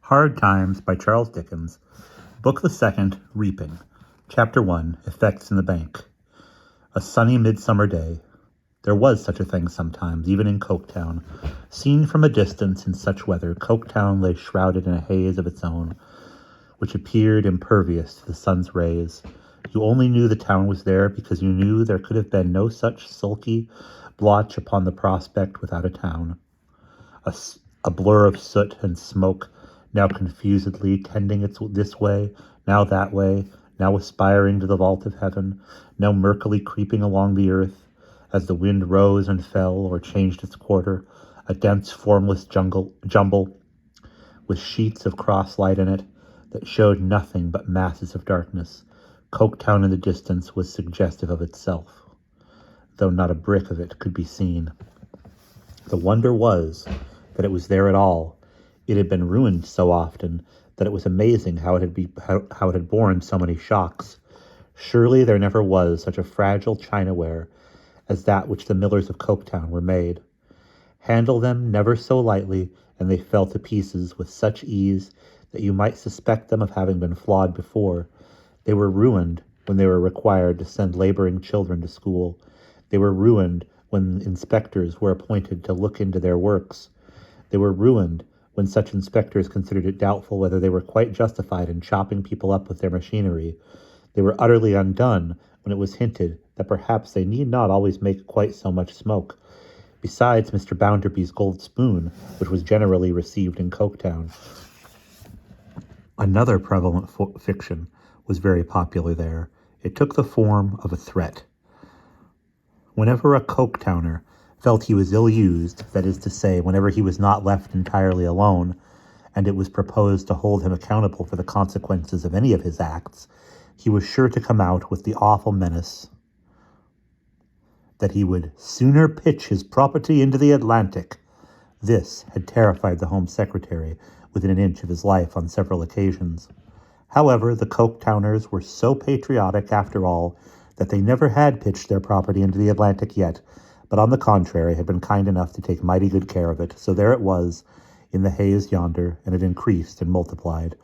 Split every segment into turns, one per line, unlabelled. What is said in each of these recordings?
Hard Times by Charles Dickens, Book the Second, Reaping, Chapter 1, Effects in the Bank. A sunny midsummer day. There was such a thing sometimes, even in Coketown. Seen from a distance in such weather, Coketown lay shrouded in a haze of its own, which appeared impervious to the sun's rays. You only knew the town was there because you knew there could have been no such sulky blotch upon the prospect without a town. A blur of soot and smoke, now confusedly tending its this way, now that way, now aspiring to the vault of heaven, now murkily creeping along the earth, as the wind rose and fell or changed its quarter, a dense formless jumble with sheets of cross-light in it that showed nothing but masses of darkness. Coketown in the distance was suggestive of itself, though not a brick of it could be seen. The wonder was that it was there at all. It had been ruined so often that it was amazing how it had borne so many shocks. Surely there never was such a fragile chinaware as that which the millers of Coketown were made. Handle them never so lightly, and they fell to pieces with such ease that you might suspect them of having been flawed before. They were ruined when they were required to send laboring children to school. They were ruined when inspectors were appointed to look into their works. They were ruined when such inspectors considered it doubtful whether they were quite justified in chopping people up with their machinery. They were utterly undone when it was hinted that perhaps they need not always make quite so much smoke. Besides Mr. Bounderby's gold spoon, which was generally received in Coketown. Another prevalent fiction was very popular there. It took the form of a threat. Whenever a Coketowner felt he was ill-used, that is to say, whenever he was not left entirely alone, and it was proposed to hold him accountable for the consequences of any of his acts, he was sure to come out with the awful menace that he would sooner pitch his property into the Atlantic. This had terrified the Home Secretary within an inch of his life on several occasions. However, the Coketowners were so patriotic after all that they never had pitched their property into the Atlantic yet, but on the contrary had been kind enough to take mighty good care of it. So there it was in the haze yonder, and it increased and multiplied.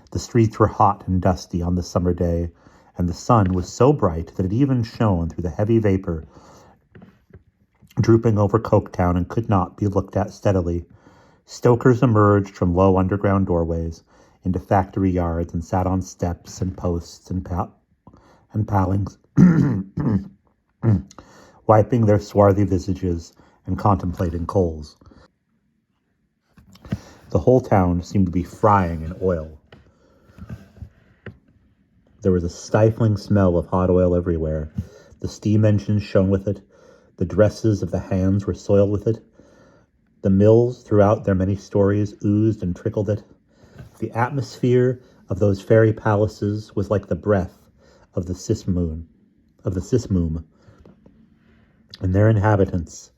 The streets were hot and dusty on the summer day, and the sun was so bright that it even shone through the heavy vapor drooping over Coketown and could not be looked at steadily. Stokers emerged from low underground doorways into factory yards and sat on steps and posts and palings, wiping their swarthy visages and contemplating coals. The whole town seemed to be frying in oil. There was a stifling smell of hot oil everywhere. The steam engines shone with it. The dresses of the hands were soiled with it. The mills throughout their many stories oozed and trickled it. The atmosphere of those fairy palaces was like the breath of the sismoom, and their inhabitants,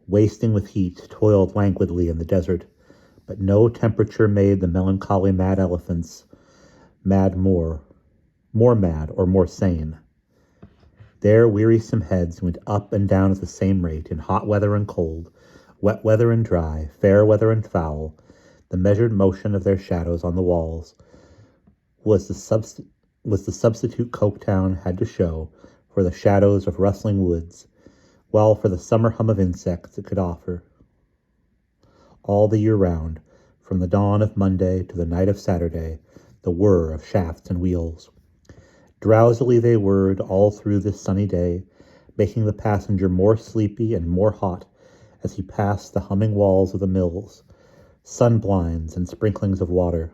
wasting with heat, toiled languidly in the desert. But no temperature made the melancholy mad elephants more mad or more sane. Their wearisome heads went up and down at the same rate in hot weather and cold, wet weather and dry, fair weather and foul. The measured motion of their shadows on the walls was the substitute Coketown had to show for the shadows of rustling woods, while for the summer hum of insects it could offer. All the year round, from the dawn of Monday to the night of Saturday, the whir of shafts and wheels. Drowsily they whirred all through this sunny day, making the passenger more sleepy and more hot as he passed the humming walls of the mills. Sun blinds and sprinklings of water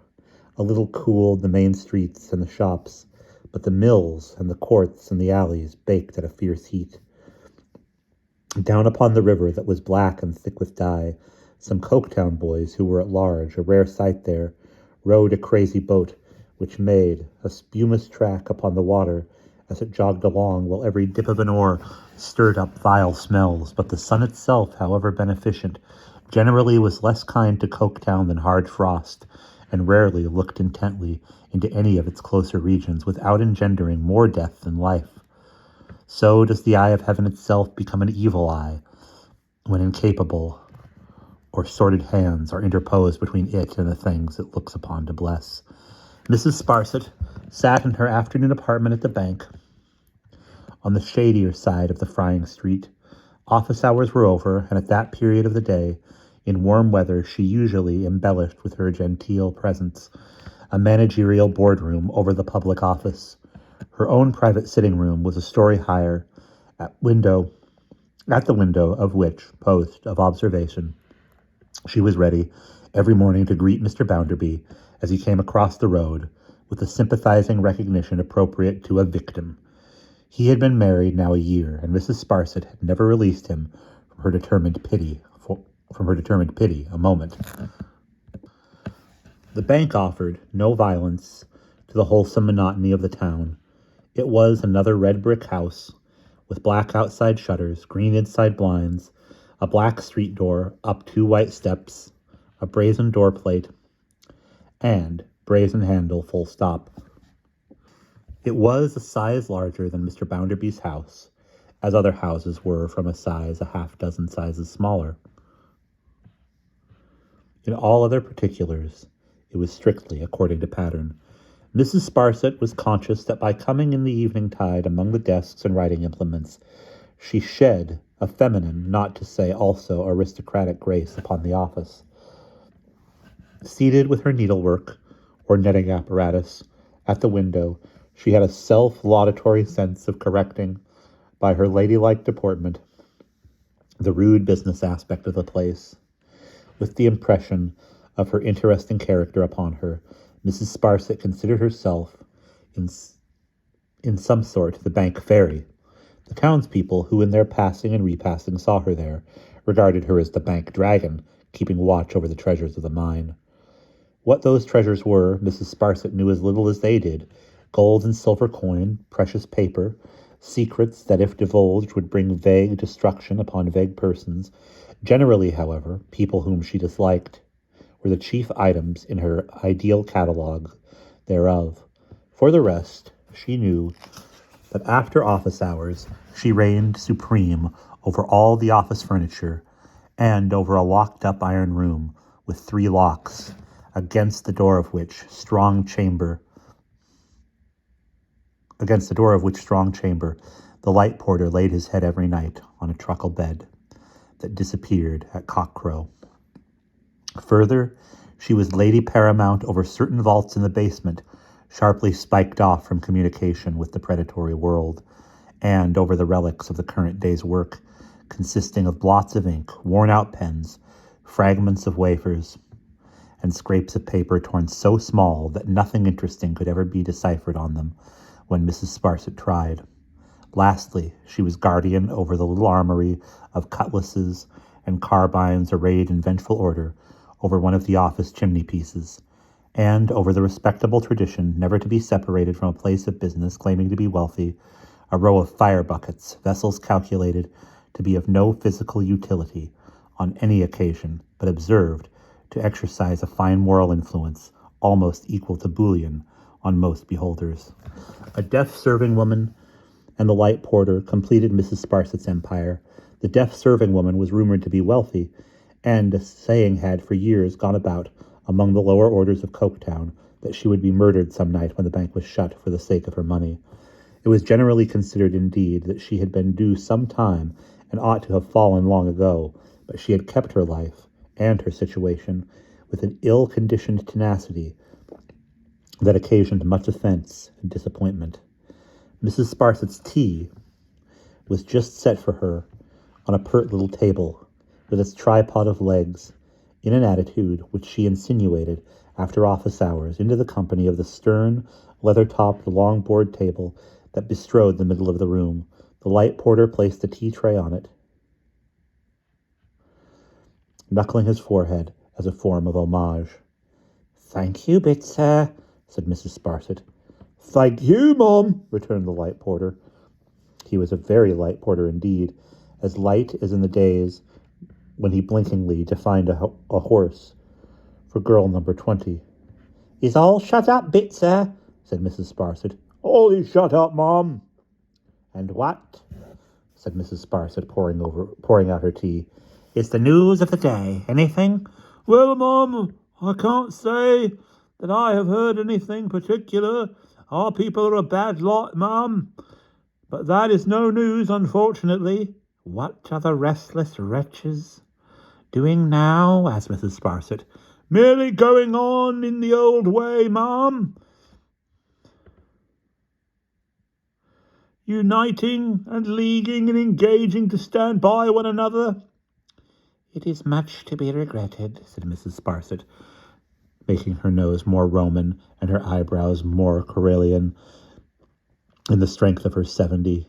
a little cooled the main streets and the shops, but the mills and the courts and the alleys baked at a fierce heat. Down upon the river that was black and thick with dye, some Coketown boys who were at large, a rare sight there, rowed a crazy boat which made a spumous track upon the water as it jogged along, while every dip of an oar stirred up vile smells. But the sun itself, however beneficent, generally was less kind to Coketown than hard frost, and rarely looked intently into any of its closer regions without engendering more death than life. So does the eye of heaven itself become an evil eye when incapable or sordid hands are interposed between it and the things it looks upon to bless. Mrs. Sparsit sat in her afternoon apartment at the bank, on the shadier side of the Frying Street. Office hours were over, and at that period of the day, in warm weather, she usually embellished with her genteel presence a managerial boardroom over the public office. Her own private sitting room was a story higher, at the window of which post of observation she was ready every morning to greet Mr. Bounderby as he came across the road with the sympathizing recognition appropriate to a victim. He had been married now a year, and Mrs. Sparsit had never released him from her determined pity a moment. The bank offered no violence to the wholesome monotony of the town. It was another red brick house, with black outside shutters, green inside blinds, a black street door, up 2 white steps, a brazen door plate, and brazen handle full stop. It was a size larger than Mr. Bounderby's house, as other houses were from a size a half-dozen sizes smaller. In all other particulars, it was strictly according to pattern. Mrs. Sparsit was conscious that by coming in the evening tide among the desks and writing implements, she shed a feminine, not to say also aristocratic grace upon the office. Seated with her needlework or netting apparatus at the window, she had a self-laudatory sense of correcting, by her ladylike deportment, the rude business aspect of the place. With the impression of her interesting character upon her, Mrs. Sparsit considered herself, in some sort, the bank fairy. The townspeople, who in their passing and repassing saw her there, regarded her as the bank dragon, keeping watch over the treasures of the mine. What those treasures were, Mrs. Sparsit knew as little as they did. Gold and silver coin, precious paper, secrets that, if divulged, would bring vague destruction upon vague persons. Generally, however, people whom she disliked, were the chief items in her ideal catalogue thereof. For the rest, she knew that after office hours she reigned supreme over all the office furniture, and over a locked-up iron room with 3 locks, against the door of which strong chamber, the light porter laid his head every night on a truckle bed that disappeared at cockcrow. Further, she was lady paramount over certain vaults in the basement, sharply spiked off from communication with the predatory world, and over the relics of the current day's work, consisting of blots of ink, worn-out pens, fragments of wafers, and scraps of paper torn so small that nothing interesting could ever be deciphered on them when Mrs. Sparsit tried. Lastly, she was guardian over the little armory of cutlasses and carbines arrayed in vengeful order over one of the office chimney-pieces, and over the respectable tradition never to be separated from a place of business claiming to be wealthy, a row of fire-buckets, vessels calculated to be of no physical utility on any occasion, but observed to exercise a fine moral influence almost equal to bullion on most beholders. A deaf serving woman and the light porter completed Mrs. Sparsit's empire. The deaf serving woman was rumored to be wealthy, and a saying had for years gone about among the lower orders of Coketown that she would be murdered some night when the bank was shut for the sake of her money. It was generally considered, indeed, that she had been due some time and ought to have fallen long ago, but she had kept her life and her situation with an ill-conditioned tenacity that occasioned much offense and disappointment. Mrs. Sparsit's tea was just set for her on a pert little table, with its tripod of legs, in an attitude which she insinuated after office hours into the company of the stern, leather-topped, long board table that bestrode the middle of the room. The light porter placed the tea tray on it, knuckling his forehead as a form of homage. "Thank you, Bitzer," said Mrs. Sparsit. "Thank you, Mum," returned the light porter. He was a very light porter indeed, as light as in the days when he blinkingly defined a horse for girl number 20. "Is all shut up, Bitzer?" said Mrs. Sparsit. "All is shut up, Mum." "And what?" said Mrs. Sparsit, pouring out her tea. It's the news of the day. Anything?
Well, Mum, I can't say that I have heard anything particular. Our people are a bad lot, Mum. But that is no news, unfortunately.
What are the restless wretches doing now? Asked Mrs. Sparsit.
Merely going on in the old way, Mum. Uniting and leaguing and engaging to stand by one another.
It is much to be regretted, said Mrs. Sparsit, making her nose more Roman and her eyebrows more Corellian in the strength of her severity,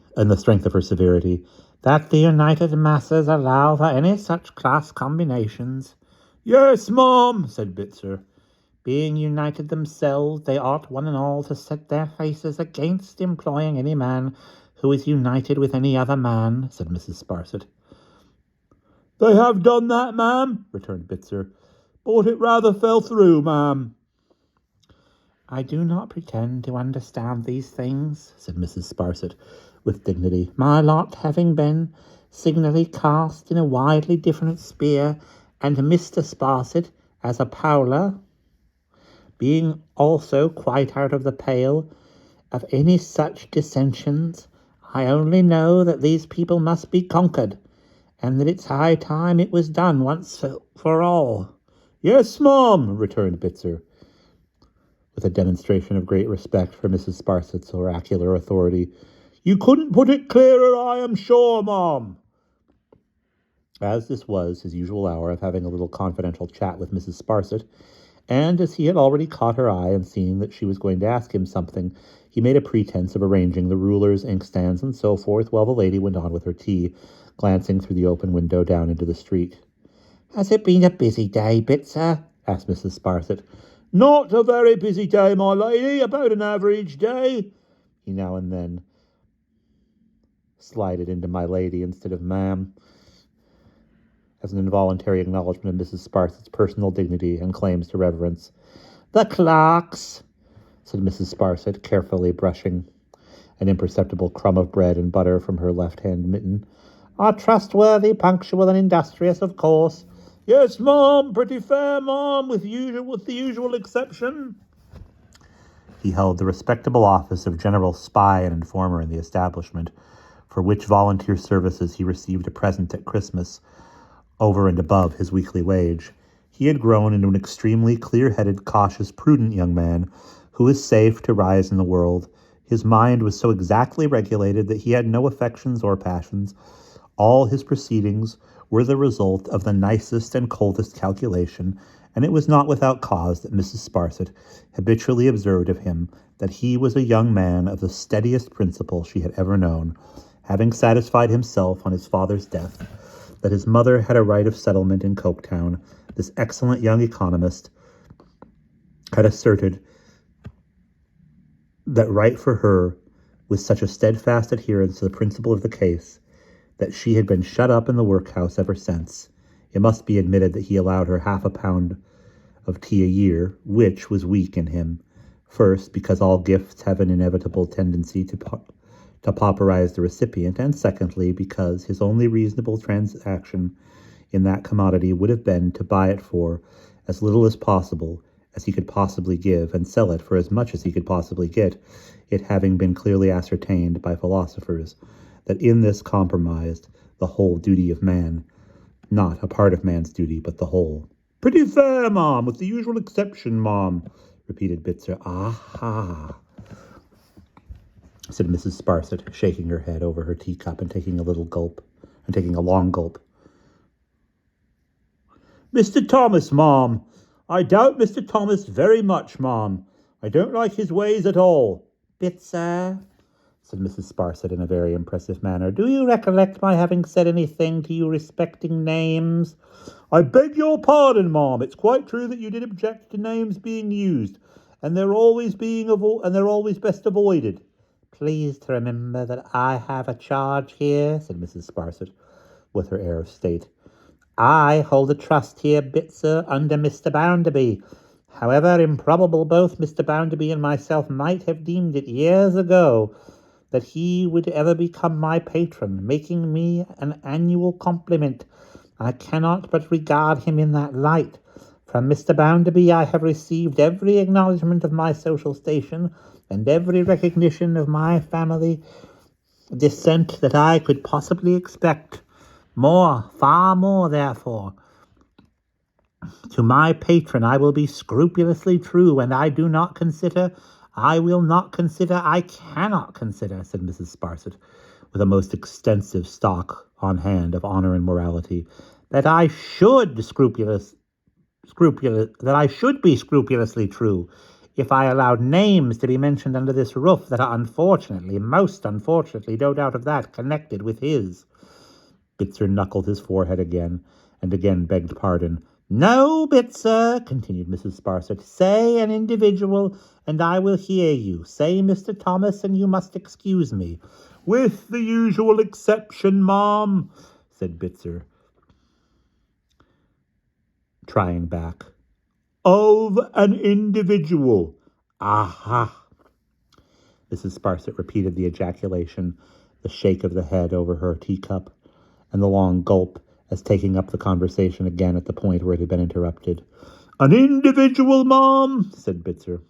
that the united masses allow for any such class combinations.
Yes, Mum, said Bitzer.
Being united themselves, they ought one and all to set their faces against employing any man who is united with any other man, said Mrs. Sparsit.
They have done that, ma'am, returned Bitzer, but it rather fell through, ma'am.
I do not pretend to understand these things, said Mrs. Sparsit with dignity, my lot having been signally cast in a widely different sphere, and Mr. Sparsit, as a Powler, being also quite out of the pale of any such dissensions. I only know that these people must be conquered, and that it's high time it was done once for all.
Yes, Mum, returned Bitzer,
with a demonstration of great respect for Mrs. Sparsit's oracular authority.
You couldn't put it clearer, I am sure, Mum.
As this was his usual hour of having a little confidential chat with Mrs. Sparsit, and as he had already caught her eye and seen that she was going to ask him something, he made a pretense of arranging the rulers, inkstands, and so forth, while the lady went on with her tea, glancing through the open window down into the street. Has it been a busy day, Bitzer? Asked Mrs. Sparsit.
Not a very busy day, my lady, about an average day.
He now and then slided into my lady instead of ma'am, as an involuntary acknowledgment of Mrs. Sparsit's personal dignity and claims to reverence. The clerks, said Mrs. Sparsit, carefully brushing an imperceptible crumb of bread and butter from her left-hand mitten, are trustworthy, punctual, and industrious, of course.
Yes, Mum, pretty fair, Mum, with the usual exception.
He held the respectable office of general spy and informer in the establishment, for which volunteer services he received a present at Christmas, over and above his weekly wage. He had grown into an extremely clear-headed, cautious, prudent young man who is safe to rise in the world. His mind was so exactly regulated that he had no affections or passions. All his proceedings were the result of the nicest and coldest calculation, and it was not without cause that Mrs. Sparsit habitually observed of him that he was a young man of the steadiest principle she had ever known, having satisfied himself on his father's death that his mother had a right of settlement in Coketown. This excellent young economist had asserted that right for her with such a steadfast adherence to the principle of the case that she had been shut up in the workhouse ever since. It must be admitted that he allowed her half a pound of tea a year, which was weak in him. First, because all gifts have an inevitable tendency to pauperize the recipient, and secondly, because his only reasonable transaction in that commodity would have been to buy it for as little as possible as he could possibly give, and sell it for as much as he could possibly get, it having been clearly ascertained by philosophers that in this compromised the whole duty of man, not a part of man's duty, but the whole.
Pretty fair, Ma'am, with the usual exception, Ma'am, repeated Bitzer.
Aha, said Mrs. Sparsit, shaking her head over her teacup and taking a long gulp.
Mr. Thomas, Ma'am. I doubt Mr. Thomas very much, Ma'am. I don't like his ways at all.
Bitzer, said Mrs. Sparsit in a very impressive manner, do you recollect my having said anything to you respecting names?
I beg your pardon, Ma'am. It's quite true that you did object to names being used, and they're always best avoided.
Please to remember that I have a charge here, said Mrs. Sparsit, with her air of state. I hold a trust here, Bitzer, under Mr. Bounderby. However improbable both Mr. Bounderby and myself might have deemed it years ago that he would ever become my patron, making me an annual compliment I cannot but regard him in that light. From Mr. Bounderby I have received every acknowledgment of my social station, and every recognition of my family descent that I could possibly expect. More, far more, therefore. To my patron I will be scrupulously true, and I will not consider, I cannot consider, said Mrs. Sparsit, with a most extensive stock on hand of honour and morality, that I should be scrupulously true, if I allowed names to be mentioned under this roof that are unfortunately, most unfortunately, no doubt of that, connected with his. Bitzer knuckled his forehead again, and again begged pardon. No, Bitzer, continued Mrs. Sparsit, say an individual, and I will hear you. Say Mr. Thomas, and you must excuse me.
With the usual exception, ma'am, said Bitzer,
trying back.
Of an individual.
Aha! Mrs. Sparsit repeated the ejaculation, the shake of the head over her teacup, and the long gulp as taking up the conversation again at the point where it had been interrupted.
An individual, ma'am, said Bitzer,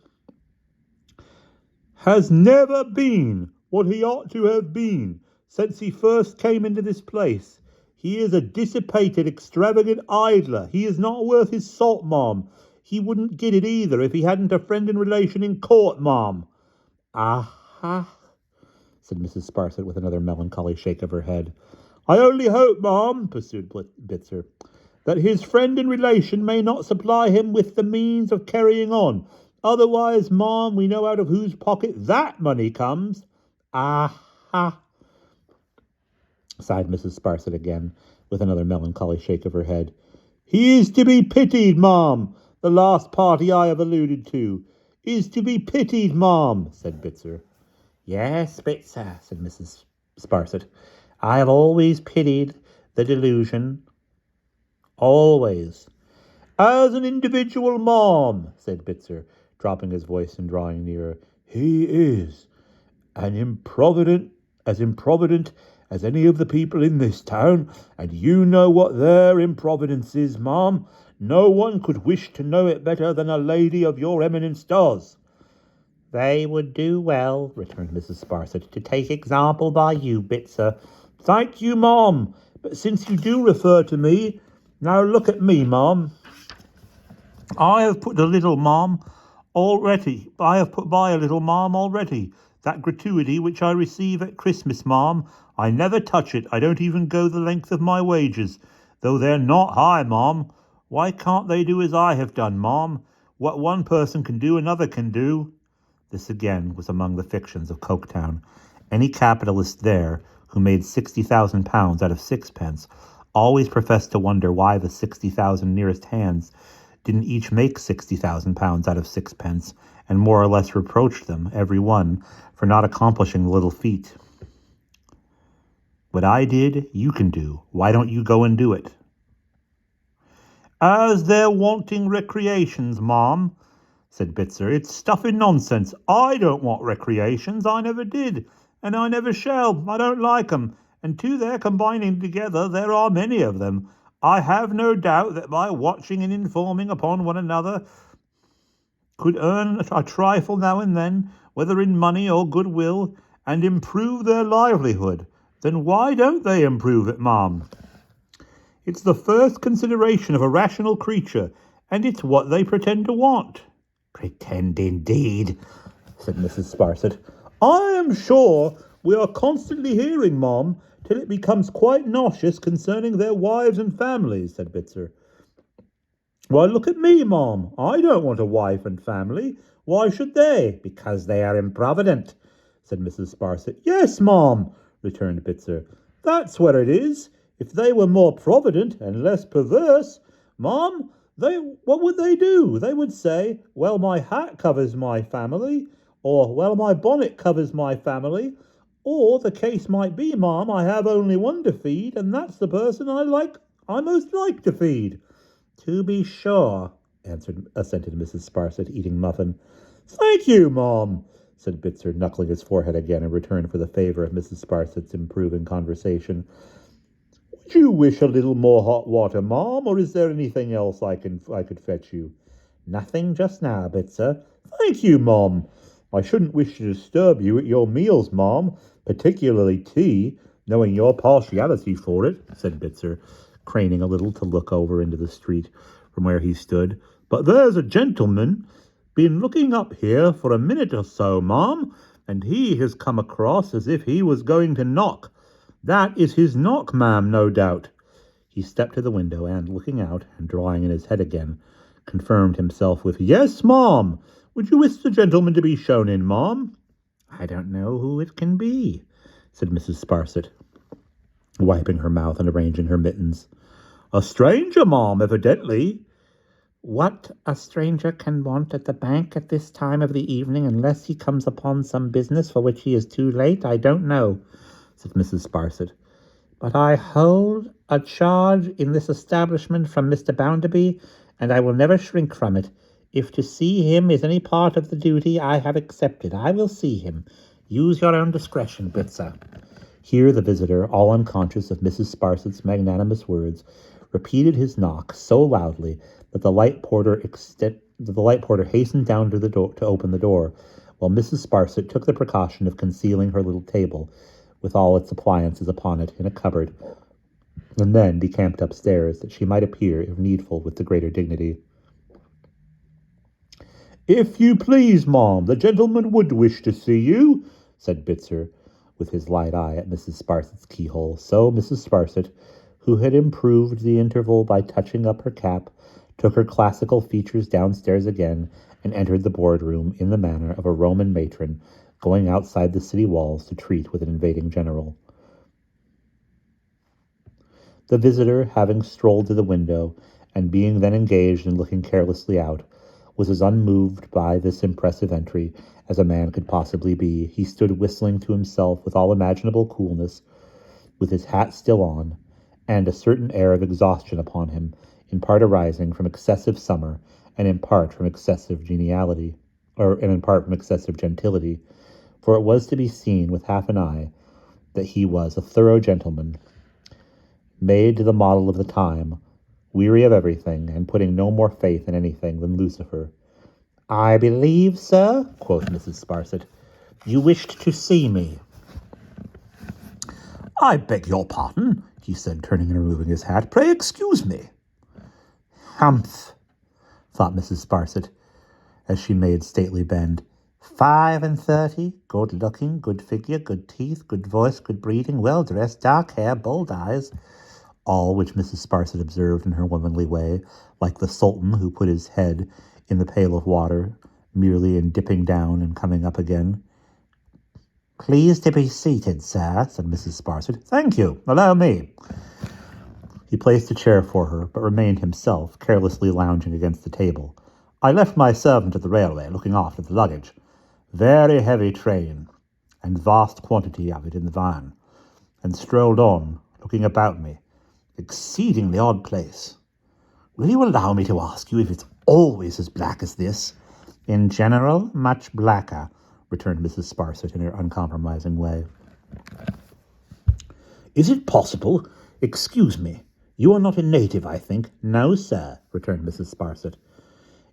has never been what he ought to have been since he first came into this place. He is a dissipated, extravagant idler. He is not worth his salt, ma'am. He wouldn't get it either if he hadn't a friend and relation in court, ma'am.
Aha! said Mrs. Sparsit with another melancholy shake of her head.
I only hope, ma'am, pursued Bitzer, that his friend and relation may not supply him with the means of carrying on. Otherwise, ma'am, we know out of whose pocket that money comes.
Aha! sighed Mrs. Sparsit again, with another melancholy shake of her head.
He is to be pitied, ma'am. The last party I have alluded to is to be pitied, ma'am, said Bitzer.
Yes, Bitzer, said Mrs. Sparsit. I have always pitied the delusion. Always.
As an individual, ma'am, said Bitzer, dropping his voice and drawing nearer, he is as improvident as any of the people in this town, and you know what their improvidence is, ma'am. No one could wish to know it better than a lady of your eminence does.
They would do well, returned Mrs. Sparsit, to take example by you, Bitzer.
Thank you, ma'am, but since you do refer to me, now look at me, ma'am. I have put by a little, ma'am, already. That gratuity which I receive at Christmas, ma'am, I never touch it. I don't even go the length of my wages, though they're not high, ma'am. Why can't they do as I have done, ma'am? What one person can do, another can do.
This again was among the fictions of Coketown. Any capitalist there who made £60,000 out of sixpence always professed to wonder why the 60,000 nearest hands didn't each make £60,000 out of sixpence, and more or less reproached them, every one, for not accomplishing the little feat. What I did, you can do. Why don't you go and do it?
As they're wanting recreations, ma'am, said Bitzer, it's stuffing nonsense. I don't want recreations. I never did, and I never shall. I don't like 'em, and to their combining together there are many of them. I have no doubt that by watching and informing upon one another could earn a trifle now and then, whether in money or goodwill, and improve their livelihood. Then why don't they improve it, ma'am? It's the first consideration of a rational creature, and it's what they pretend to want.
Pretend indeed, said Mrs. Sparsit.
I am sure we are constantly hearing, ma'am, till it becomes quite nauseous concerning their wives and families, said Bitzer. Why, look at me, ma'am. I don't want a wife and family. Why should they?
Because they are improvident, said Mrs. Sparsit.
Yes, ma'am, returned Bitzer. That's what it is. If they were more provident and less perverse, ma'am, what would they do? They would say, well, my hat covers my family, or, well, my bonnet covers my family, or the case might be, ma'am, I have only one to feed, and that's the person I most like to feed.
To be sure, assented Mrs. Sparsit, eating muffin.
Thank you, ma'am,
said Bitzer, knuckling his forehead again in return for the favour of Mrs. Sparsit's improving conversation.
Do you wish a little more hot water, Mom, or is there anything else I could fetch you?
Nothing just now, Bitzer.
Thank you, Mom. I shouldn't wish to disturb you at your meals, Mom, particularly tea, knowing your partiality for it, said Bitzer, craning a little to look over into the street from where he stood. But there's a gentleman been looking up here for a minute or so, Mom, and he has come across as if he was going to knock. That is his knock, ma'am, no doubt.
He stepped to the window and, looking out and drawing in his head again, confirmed himself with, Yes, Mom.
Would you wish the gentleman to be shown in, Mom?
I don't know who it can be, said Mrs. Sparsit, wiping her mouth and arranging her mittens.
A stranger, Mom, evidently.
What a stranger can want at the bank at this time of the evening unless he comes upon some business for which he is too late, I don't know, said Mrs. Sparsit. But I hold a charge in this establishment from Mr. Bounderby, and I will never shrink from it. If to see him is any part of the duty I have accepted, I will see him. Use your own discretion, Bitzer. Here the visitor, all unconscious of Mrs. Sparsit's magnanimous words, repeated his knock so loudly that the light porter hastened down to the door to open the door, while Mrs. Sparsit took the precaution of concealing her little table, with all its appliances upon it, in a cupboard, and then decamped upstairs, that she might appear, if needful, with the greater dignity.
If you please, Mom, the gentleman would wish to see you, said Bitzer, with his light eye at Mrs. Sparsit's keyhole. So Mrs. Sparsit, who had improved the interval by touching up her cap, took her classical features downstairs again, and entered the boardroom in the manner of a Roman matron going outside the city walls to treat with an invading general. The visitor, having strolled to the window, and being then engaged in looking carelessly out, was as unmoved by this impressive entry as a man could possibly be. He stood whistling to himself with all imaginable coolness, with his hat still on, and a certain air of exhaustion upon him, in part arising from excessive summer, and in part from excessive gentility, for it was to be seen with half an eye that he was a thorough gentleman, made to the model of the time, weary of everything, and putting no more faith in anything than Lucifer. I believe, sir, quoth Mrs. Sparsit, you wished to see me. I beg your pardon, he said, turning and removing his hat. Pray excuse me.
Humph, thought Mrs. Sparsit, as she made stately bend. 35, good-looking, good figure, good teeth, good voice, good breeding, well-dressed, dark hair, bold eyes, all which Mrs. Sparsit observed in her womanly way, like the Sultan who put his head in the pail of water, merely in dipping down and coming up again. Please to be seated, sir, said Mrs. Sparsit.
Thank you. Allow me.
He placed a chair for her, but remained himself carelessly lounging against the table.
I left my servant at the railway, looking after the luggage. Very heavy train, and vast quantity of it in the van, and strolled on, looking about me. Exceedingly odd place. Will you allow me to ask you if it's always as black as this?
In general, much blacker, returned Mrs. Sparsit in her uncompromising way.
Is it possible? Excuse me. You are not a native, I think.
No, sir, returned Mrs. Sparsit.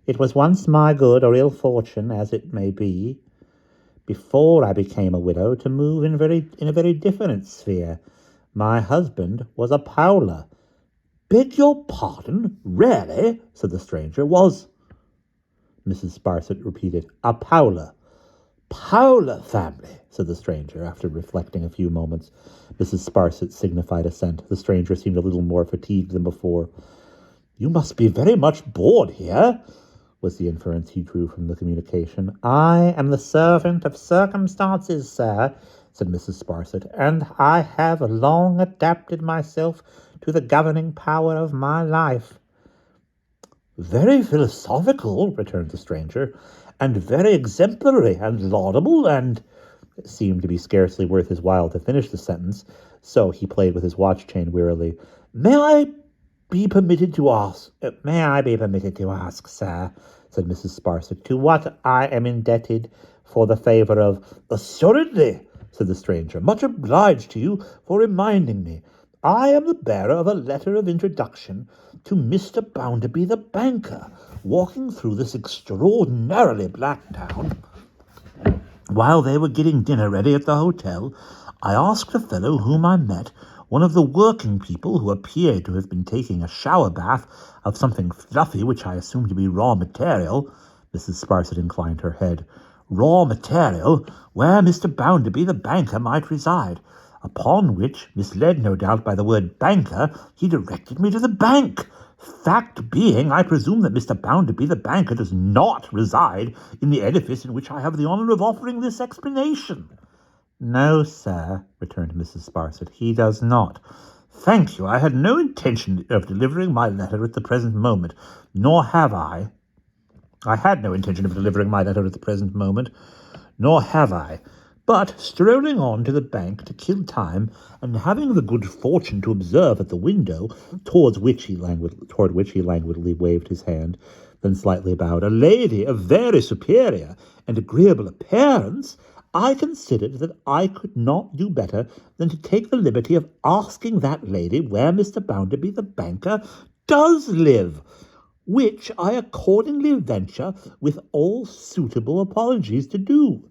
It was once my good or ill fortune, as it may be, before I became a widow, to move in a very different sphere. My husband was a Powler.
Beg your pardon? Really? Said the stranger. Was?
Mrs. Sparsit repeated. A Powler.
Powler family, said the stranger,
after reflecting a few moments. Mrs. Sparsit signified assent. The stranger seemed a little more fatigued than before.
You must be very much bored here,
was the inference he drew from the communication. I am the servant of circumstances, sir, said Mrs. Sparsit, and I have long adapted myself to the governing power of my life.
Very philosophical, returned the stranger, and very exemplary and laudable, and
it seemed to be scarcely worth his while to finish the sentence, so he played with his watch chain wearily.
May I be permitted to ask?
May I be permitted to ask, sir, said Mrs. Sparsit, to what I am indebted for the favour of...
Assuredly, said the stranger. Much obliged to you for reminding me.
I am the bearer of a letter of introduction to Mr. Bounderby the banker, walking through this extraordinarily black town. While they were getting dinner ready at the hotel, I asked a fellow whom I met, one of the working people who appeared to have been taking a shower bath of something fluffy which I assumed to be raw material. Mrs. Sparsit inclined her head. Raw material, where Mr. Bounderby the banker might reside, upon which, misled no doubt by the word banker, he directed me to the bank. Fact being, I presume that Mr. Bounderby the banker does not reside in the edifice in which I have the honour of offering this explanation. No, sir, returned Mrs. Sparsit, he does not. Thank you. I had no intention of delivering my letter at the present moment, nor have I. I had no intention of delivering my letter at the present moment, nor have I. But, strolling on to the bank to kill time, and having the good fortune to observe at the window, toward which he languidly waved his hand, then slightly bowed, a lady of very superior and agreeable appearance, I considered that I could not do better than to take the liberty of asking that lady where Mr. Bounderby the banker does live, which I accordingly venture, with all suitable apologies, to do.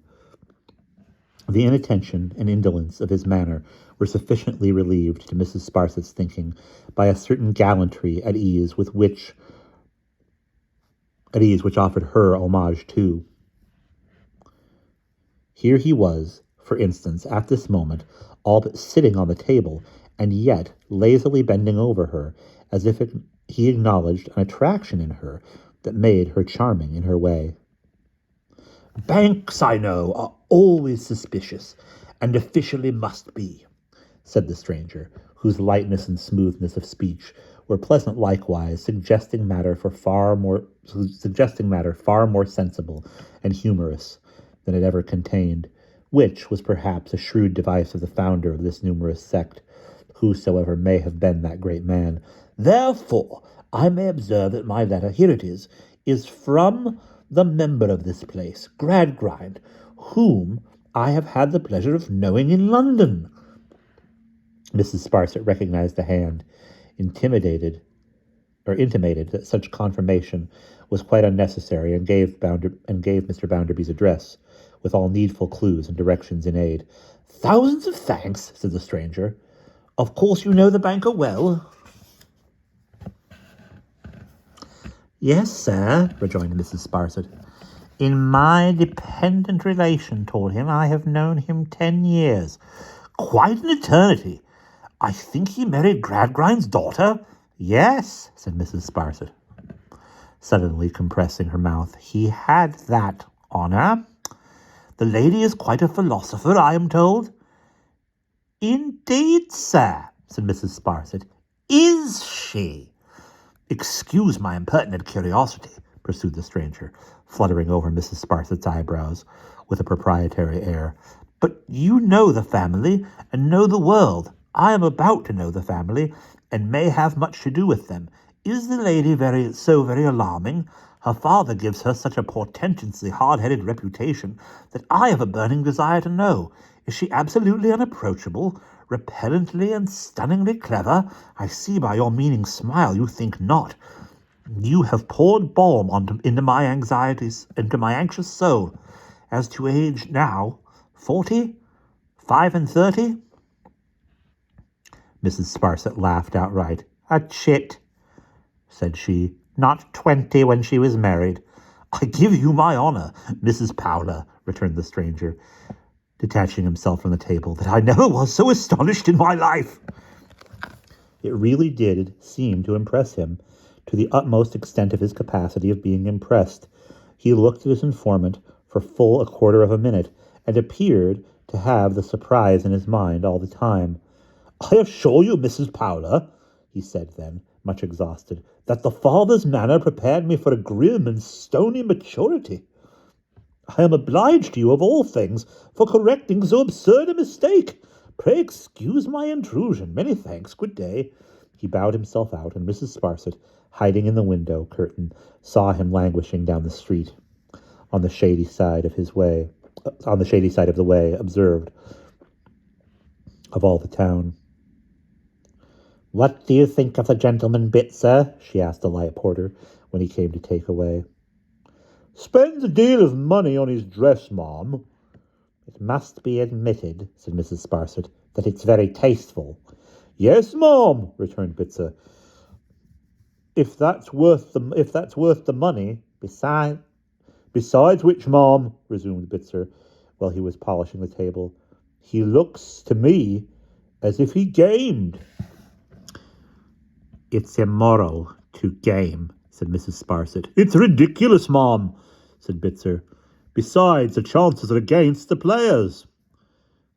The inattention and indolence of his manner were sufficiently relieved to Mrs. Sparsit's thinking by a certain gallantry at ease which offered her homage too. Here he was, for instance, at this moment, all but sitting on the table, and yet lazily bending over her, as if he acknowledged an attraction in her that made her charming in her way. Banks, I know, are always suspicious, and officially must be, said the stranger, whose lightness and smoothness of speech were pleasant likewise, suggesting matter far more sensible and humorous than it ever contained, which was perhaps a shrewd device of the founder of this numerous sect, whosoever may have been that great man. Therefore, I may observe that my letter, here it is from the member of this place, Gradgrind, whom I have had the pleasure of knowing in London. Mrs. Sparsit recognized the hand, intimated that such confirmation was quite unnecessary, and gave Mr. Bounderby's address, with all needful clues and directions in aid. Thousands of thanks, said the stranger. Of course you know the banker well? Yes, sir, rejoined Mrs. Sparsit. In my dependent relation toward him, I have known him 10 years. Quite an eternity. I think he married Gradgrind's daughter? Yes, said Mrs. Sparsit, suddenly compressing her mouth. He had that honour. The lady is quite a philosopher, I am told. Indeed, sir, said Mrs. Sparsit. Is she? Excuse my impertinent curiosity, pursued the stranger, fluttering over Mrs. Sparsit's eyebrows with a proprietary air. But you know the family and know the world. I am about to know the family and may have much to do with them. Is the lady very alarming? Her father gives her such a portentously hard-headed reputation that I have a burning desire to know. Is she absolutely unapproachable, repellently and stunningly clever? I see by your meaning smile you think not. You have poured balm into my anxieties, into my anxious soul. As to age now, 40? 35? Mrs. Sparsit laughed outright. A chit, said she. Not 20 when she was married. I give you my honour, Mrs. Powler, returned the stranger, detaching himself from the table, that I never was so astonished in my life. It really did seem to impress him, to the utmost extent of his capacity of being impressed. He looked at his informant for full a quarter of a minute, and appeared to have the surprise in his mind all the time. I assure you, Mrs. Powler, he said then, much exhausted, that the father's manner prepared me for a grim and stony maturity. I am obliged to you, of all things, for correcting so absurd a mistake. Pray excuse my intrusion. Many thanks. Good day. He bowed himself out, and Mrs. Sparsit, hiding in the window curtain, saw him languishing down the street on the shady side of the way, observed of all the town. What do you think of the gentleman, Bitzer? She asked the light porter when he came to take away.
Spends a deal of money on his dress, ma'am.
It must be admitted, said Mrs. Sparsit, that it's very tasteful.
Yes, ma'am, returned Bitzer. If that's worth the money. Besides which, ma'am, resumed Bitzer, while he was polishing the table, he looks to me as if he gamed.
It's immoral to game, said Mrs. Sparsit.
It's ridiculous, ma'am, said Bitzer. Besides, the chances are against the players.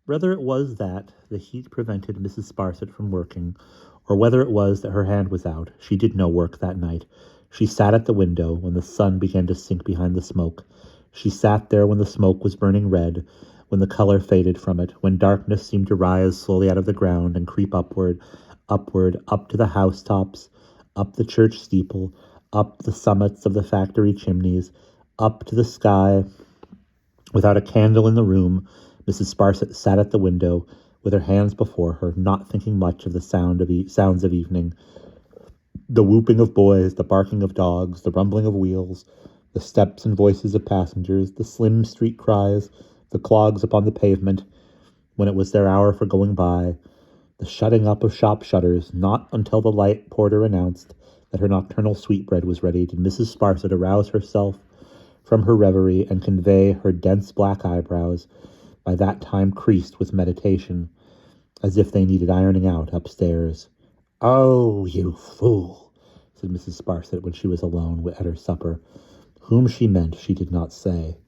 Whether it was that the heat prevented Mrs. Sparsit from working, or whether it was that her hand was out, she did no work that night. She sat at the window when the sun began to sink behind the smoke. She sat there when the smoke was burning red, when the color faded from it, when darkness seemed to rise slowly out of the ground and creep upward, up to the housetops, up the church steeple, up the summits of the factory chimneys, up to the sky. Without a candle in the room, Mrs. Sparsit sat at the window, with her hands before her, not thinking much of the sounds of evening, the whooping of boys, the barking of dogs, the rumbling of wheels, the steps and voices of passengers, the slim street cries, the clogs upon the pavement, when it was their hour for going by, the shutting up of shop shutters. Not until the light porter announced that her nocturnal sweetbread was ready did Mrs. Sparsit arouse herself from her reverie and convey her dense black eyebrows, by that time creased with meditation, as if they needed ironing out, upstairs. "Oh, you fool," said Mrs. Sparsit when she was alone at her supper. Whom she meant she did not say,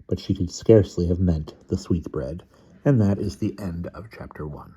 but she could scarcely have meant the sweetbread. And that is the end of chapter 1.